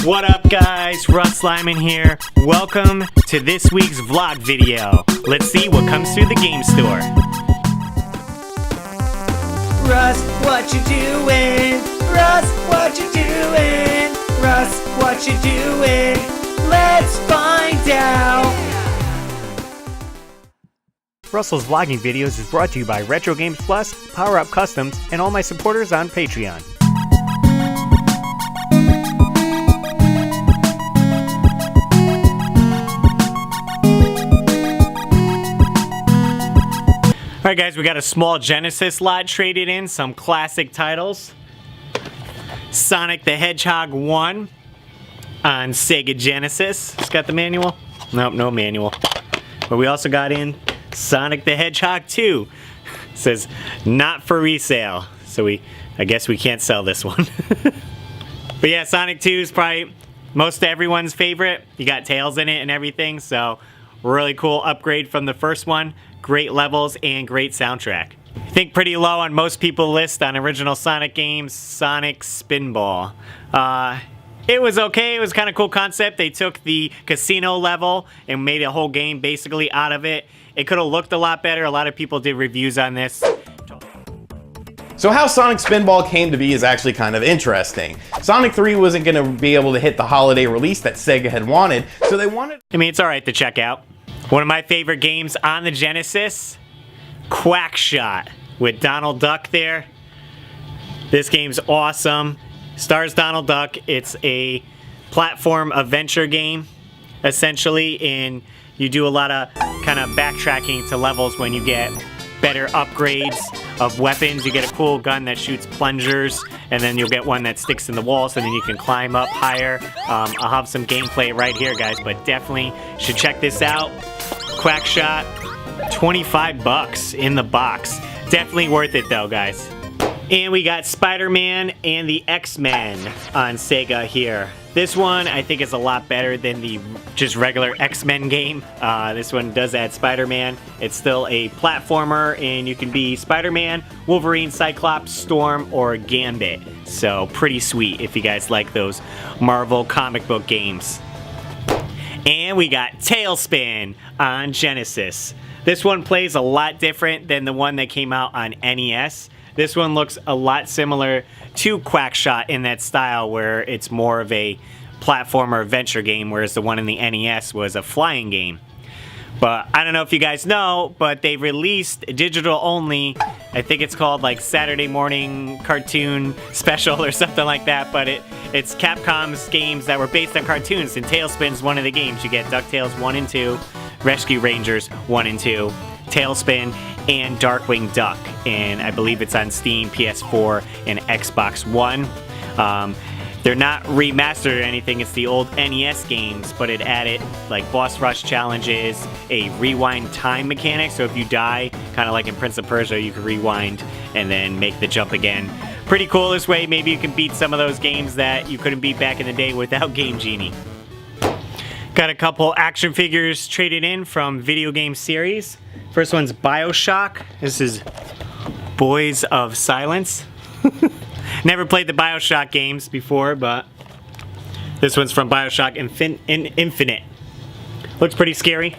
What up guys, RussLyman here. Welcome to this week's vlog video. Let's see what comes through the game store. Russ, what you doing? Russ, what you doing? Russ, what you doing? Let's find out. Russell's vlogging videos is brought to you by Retro Games Plus, Power Up Customs, and all my supporters on Patreon. Alright guys, we got a small Genesis lot traded in, some classic titles. Sonic the Hedgehog 1 on Sega Genesis. It's got the manual? Nope, no manual. But we also got in Sonic the Hedgehog 2. It says not for resale. So I guess we can't sell this one. But yeah, Sonic 2 is probably most everyone's favorite. You got Tails in it and everything, so really cool upgrade from the first one. Great levels and great soundtrack. I think pretty low on most people's list on original Sonic games, Sonic Spinball. It was okay, it was kind of cool concept. They took the casino level and made a whole game basically out of it. It could have looked a lot better. A lot of people did reviews on this. So how Sonic Spinball came to be is actually kind of interesting. Sonic 3 wasn't going to be able to hit the holiday release that Sega had wanted, so they wanted... I mean, it's alright to check out. One of my favorite games on the Genesis, Quackshot, with Donald Duck there. This game's awesome. Stars Donald Duck. It's a platform adventure game, essentially, and you do a lot of kind of backtracking to levels when you get better upgrades of weapons. You get a cool gun that shoots plungers, and then you'll get one that sticks in the wall, so then you can climb up higher. I'll have some gameplay right here, guys, but definitely should check this out. Quackshot, 25 bucks in the box. Definitely worth it though, guys. And we got Spider-Man and the X-Men on Sega here. This one I think is a lot better than the just regular X-Men game. This one does add Spider-Man. It's still a platformer and you can be Spider-Man, Wolverine, Cyclops, Storm, or Gambit. So pretty sweet if you guys like those Marvel comic book games. And we got Tailspin on Genesis. This one plays a lot different than the one that came out on NES. This one looks a lot similar to Quackshot in that style where it's more of a platformer adventure game, whereas the one in the NES was a flying game. But I don't know if you guys know, but they released digital only, I think it's called like Saturday Morning Cartoon Special or something like that, but it's Capcom's games that were based on cartoons, and Tailspin's one of the games. You get DuckTales 1 and 2, Rescue Rangers 1 and 2, Tailspin, and Darkwing Duck, and I believe it's on Steam, PS4, and Xbox One. They're not remastered or anything, it's the old NES games, but it added like boss rush challenges, a rewind time mechanic, so if you die, kind of like in Prince of Persia, you can rewind and then make the jump again. Pretty cool this way. Maybe you can beat some of those games that you couldn't beat back in the day without Game Genie. Got a couple action figures traded in from video game series. First one's BioShock. This is Boys of Silence. Never played the BioShock games before, but this one's from BioShock Infinite. Looks pretty scary.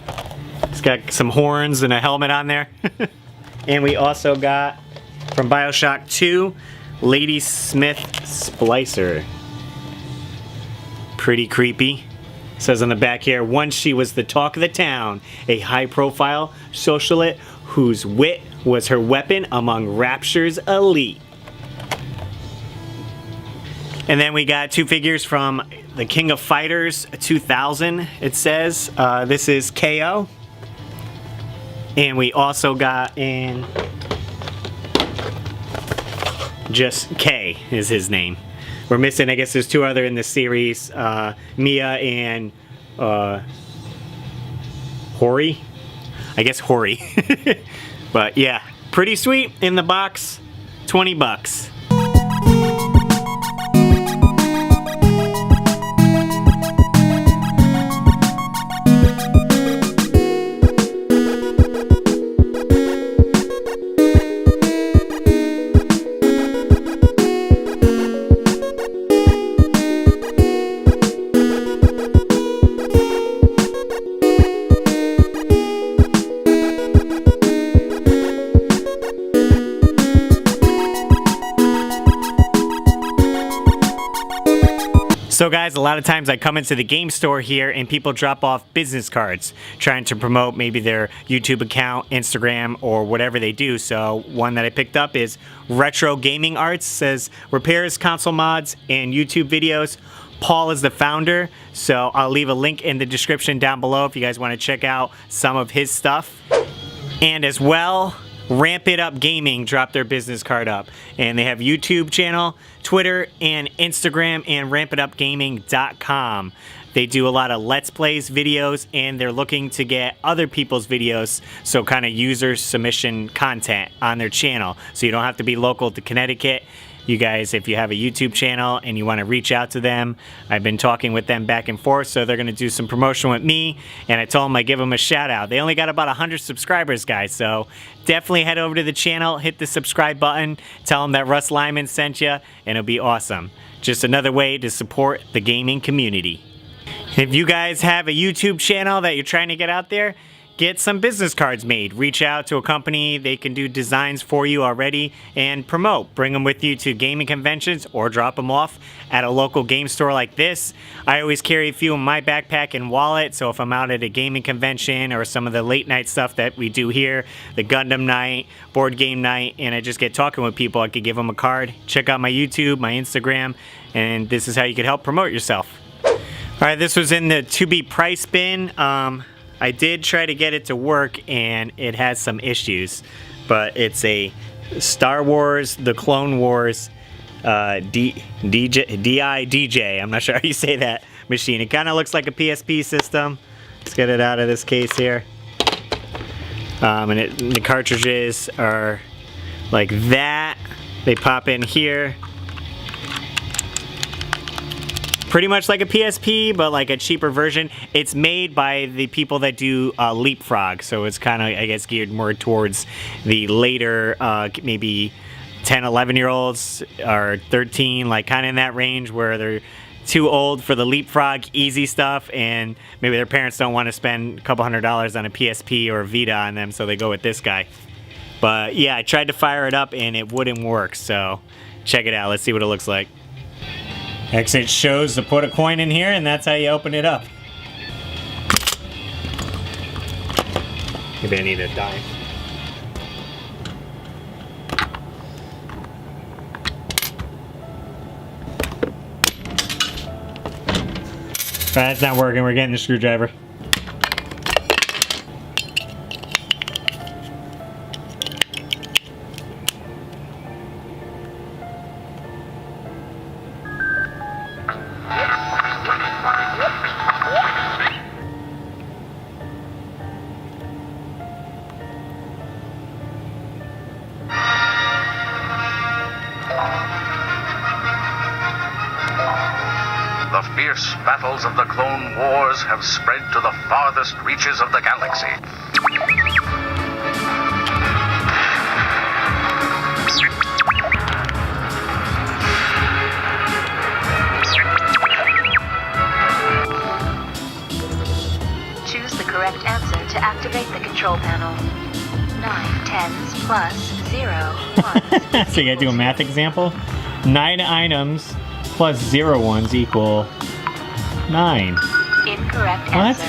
It's got some horns and a helmet on there. And we also got, from BioShock 2, Lady Smith Splicer. Pretty creepy. It says on the back here, once she was the talk of the town, a high-profile socialite whose wit was her weapon among Rapture's elite. And then we got two figures from the King of Fighters 2000, it says. This is KO. And we also got in just K is his name. We're missing, I guess there's two other in the series, Mia and Hori. I guess Hori. But yeah, pretty sweet in the box, 20 bucks. So guys, a lot of times I come into the game store here and people drop off business cards trying to promote maybe their YouTube account, Instagram, or whatever they do. So one that I picked up is Retro Gaming Arts, says repairs console mods and YouTube videos. Paul is the founder, so I'll leave a link in the description down below if you guys want to check out some of his stuff. And as well, Ramp It Up Gaming dropped their business card up, and they have YouTube channel, Twitter, and Instagram, and rampitupgaming.com. They do a lot of Let's Plays videos, and they're looking to get other people's videos, so kind of user submission content on their channel, so you don't have to be local to Connecticut. You guys, if you have a YouTube channel and you want to reach out to them, I've been talking with them back and forth, so they're going to do some promotion with me, and I told them I'd give them a shout out. They only got about 100 subscribers, guys, so definitely head over to the channel, hit the subscribe button, tell them that RussLyman sent you, and it'll be awesome. Just another way to support the gaming community. If you guys have a YouTube channel that you're trying to get out there, get some business cards made. Reach out to a company, they can do designs for you already, and promote. Bring them with you to gaming conventions or drop them off at a local game store like this. I always carry a few in my backpack and wallet, so if I'm out at a gaming convention or some of the late night stuff that we do here, the Gundam night, board game night, and I just get talking with people, I could give them a card. Check out my YouTube, my Instagram, and this is how you can help promote yourself. Alright, this was in the to be price bin. I did try to get it to work and it has some issues, but it's a Star Wars The Clone Wars DJ. I'm not sure how you say that machine. It kind of looks like a PSP system. Let's get it out of this case here. And the cartridges are like that. They pop in here. Pretty much like a PSP, but like a cheaper version. It's made by the people that do Leapfrog, so it's kind of, I guess, geared more towards the later, maybe 10, 11-year-olds or 13, like kind of in that range where they're too old for the Leapfrog easy stuff, and maybe their parents don't want to spend a couple $100s on a PSP or a Vita on them, so they go with this guy. But yeah, I tried to fire it up and it wouldn't work, so check it out. Let's see what it looks like. Actually, it shows to put a coin in here, and that's how you open it up. Maybe I need a dime. That's not working. We're getting a screwdriver. The fierce battles of the Clone Wars have spread to the farthest reaches of the galaxy. Choose the correct answer to activate the control panel. 9 tens plus 0 ones. So you gotta do a math example. 9 items plus 0 ones equal 9. Incorrect What? answer.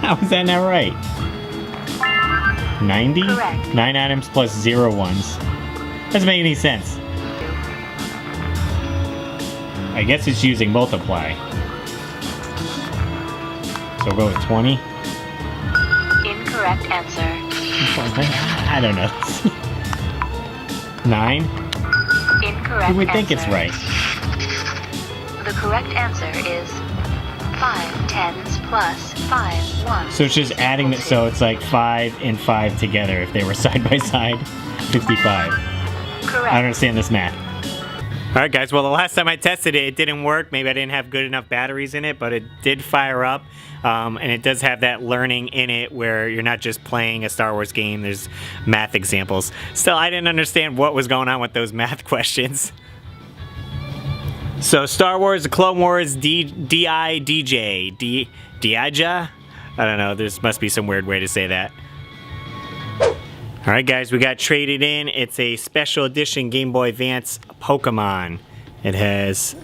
How is that not right? 90? Correct. 9 items plus 0 ones. Doesn't make any sense. I guess it's using multiply. So we'll go with 20. Incorrect answer. I don't know. 9? Incorrect You would think answer. it's right. The correct answer is 5 tens plus 5 ones. So it's just adding it, so it's like 5 and 5 together if they were side by side. 55. Correct. I don't understand this math. Alright guys, well the last time I tested it, it didn't work. Maybe I didn't have good enough batteries in it, but it did fire up. And it does have that learning in it where you're not just playing a Star Wars game, there's math examples. Still, I didn't understand what was going on with those math questions. So Star Wars, The Clone Wars, D-I-D-J, D-I-J? I don't know, there must be some weird way to say that. All right, guys, we got traded in. It's a special edition Game Boy Advance Pokemon. It has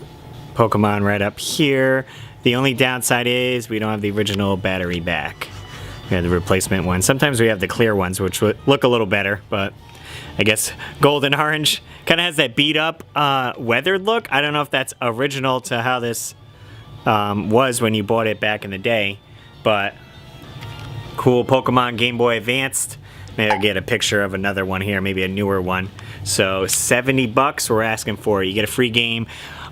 Pokemon right up here. The only downside is we don't have the original battery back. We have the replacement one. Sometimes we have the clear ones, which would look a little better, but I guess gold and orange kind of has that beat up, weathered look. I don't know if that's original to how this was when you bought it back in the day, but cool Pokemon Game Boy Advanced. Maybe I'll get a picture of another one here, maybe a newer one. So $70 we're asking for. You get a free game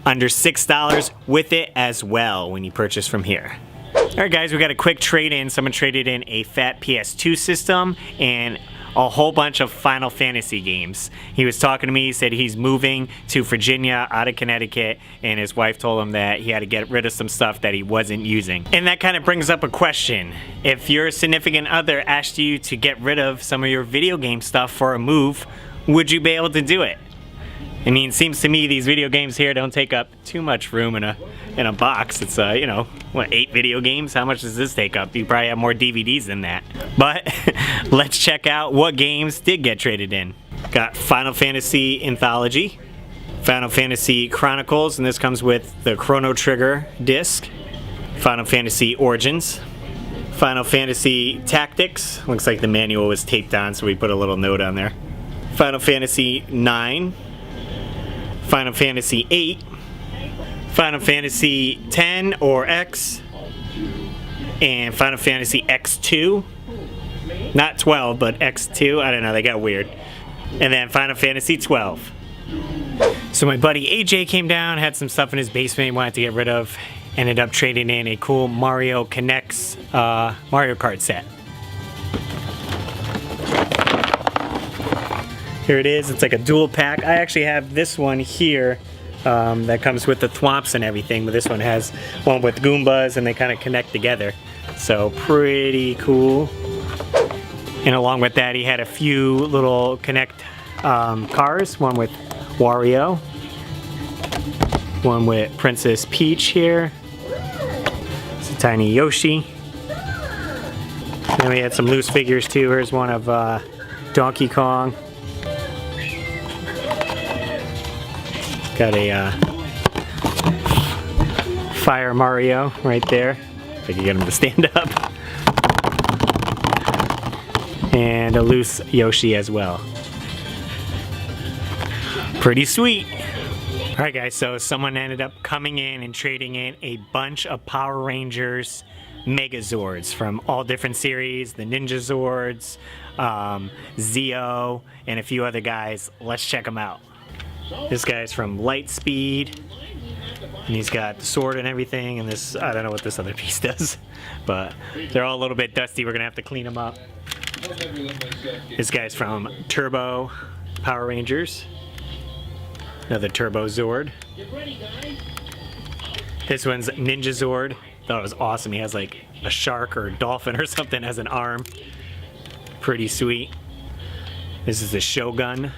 under $6 with it as well when you purchase from here. Alright guys, we got a quick trade-in. Someone traded in a fat PS2 system and a whole bunch of Final Fantasy games. He was talking to me, he said he's moving to Virginia out of Connecticut, and his wife told him that he had to get rid of some stuff that he wasn't using. And that kind of brings up a question. If your significant other asked you to get rid of some of your video game stuff for a move, would you be able to do it? I mean, it seems to me these video games here don't take up too much room in a box. It's, you know, what, 8 video games? How much does this take up? You probably have more DVDs than that. But let's check out what games did get traded in. Got Final Fantasy Anthology, Final Fantasy Chronicles, and this comes with the Chrono Trigger disc, Final Fantasy Origins, Final Fantasy Tactics. Looks like the manual was taped on, so we put a little note on there. Final Fantasy 9. Final Fantasy 8, Final Fantasy 10 or X, and Final Fantasy X2. Not 12, but X2. I don't know, they got weird. And then Final Fantasy 12. So my buddy AJ came down, had some stuff in his basement he wanted to get rid of. Ended up trading in a cool Mario Connects Mario Kart set. Here it is. It's like a dual pack. I actually have this one here that comes with the thwomps and everything, but this one has one with Goombas and they kind of connect together. So pretty cool. And along with that, he had a few little Connect cars. One with Wario. One with Princess Peach here. It's a tiny Yoshi. Then we had some loose figures too. Here's one of Donkey Kong. Got a Fire Mario right there. If I can get him to stand up. And a loose Yoshi as well. Pretty sweet. Alright guys, so someone ended up coming in and trading in a bunch of Power Rangers Megazords from all different series, the Ninja Zords, Zeo, and a few other guys. Let's check them out. This guy's from Lightspeed, and he's got the sword and everything, and this, I don't know what this other piece does, but they're all a little bit dusty. We're gonna have to clean them up. This guy's from Turbo Power Rangers. Another Turbo Zord. This one's Ninja Zord. Thought it was awesome. He has like a shark or a dolphin or something as an arm. Pretty sweet. This is the Shogun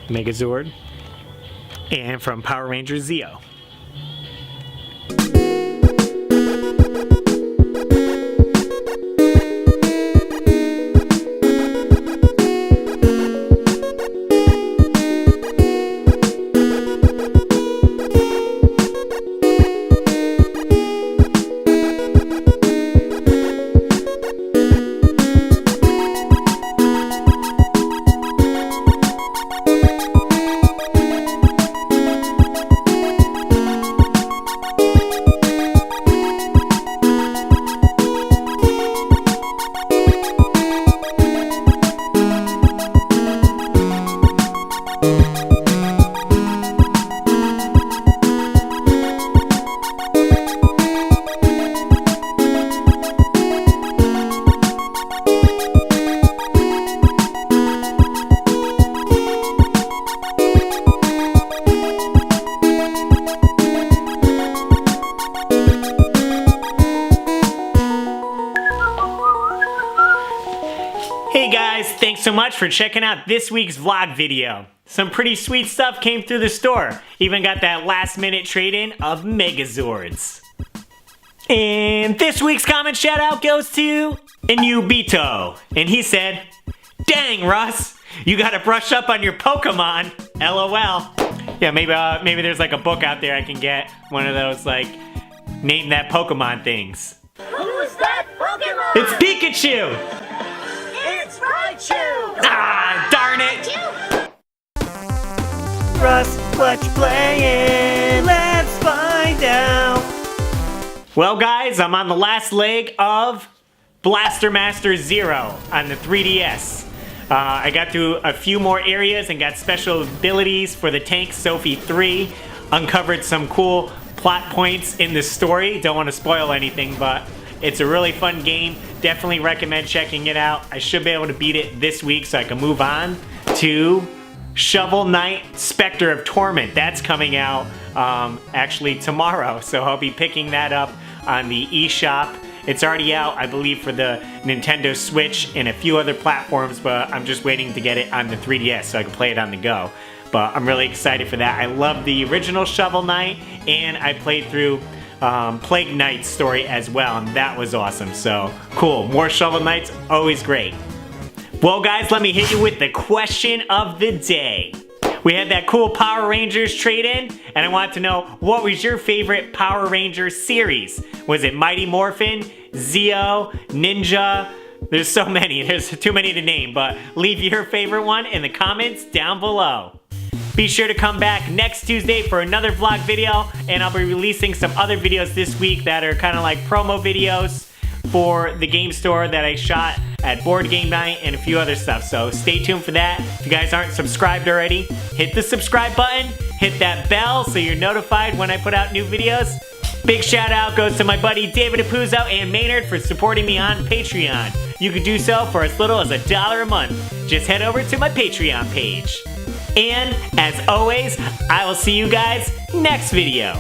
Megazord. And from Power Ranger Zeo. Hey guys, thanks so much for checking out this week's vlog video. Some pretty sweet stuff came through the store. Even got that last minute trade-in of Megazords. And this week's comment shout out goes to Inubito. And he said, Dang, Russ! You gotta brush up on your Pokemon. LOL. Yeah, maybe there's like a book out there I can get. One of those, like, name that Pokemon things. Who's that Pokemon? It's Pikachu! It's Raichu! Ah, darn it! Russ, what you playing? Let's find out. Well, guys, I'm on the last leg of Blaster Master Zero on the 3DS. I got through a few more areas and got special abilities for the tank Sophie 3. Uncovered some cool plot points in the story. Don't want to spoil anything, but it's a really fun game. Definitely recommend checking it out. I should be able to beat it this week so I can move on to Shovel Knight Spectre of Torment. That's coming out actually tomorrow, so I'll be picking that up on the eShop. It's already out, I believe, for the Nintendo Switch and a few other platforms, but I'm just waiting to get it on the 3DS so I can play it on the go. But I'm really excited for that. I love the original Shovel Knight, and I played through Plague Knight's story as well, and that was awesome. So, cool. More Shovel Knights, always great. Well, guys, let me hit you with the question of the day. We had that cool Power Rangers trade-in, and I want to know, what was your favorite Power Rangers series? Was it Mighty Morphin, Zeo, Ninja? There's so many. There's too many to name, but leave your favorite one in the comments down below. Be sure to come back next Tuesday for another vlog video, and I'll be releasing some other videos this week that are kind of like promo videos for the game store that I shot at Board Game Night and a few other stuff. So stay tuned for that. If you guys aren't subscribed already, hit the subscribe button, hit that bell so you're notified when I put out new videos. Big shout out goes to my buddy David Apuzzo and Maynard for supporting me on Patreon. You can do so for as little as $1 a month. Just head over to my Patreon page. And as always, I will see you guys next video.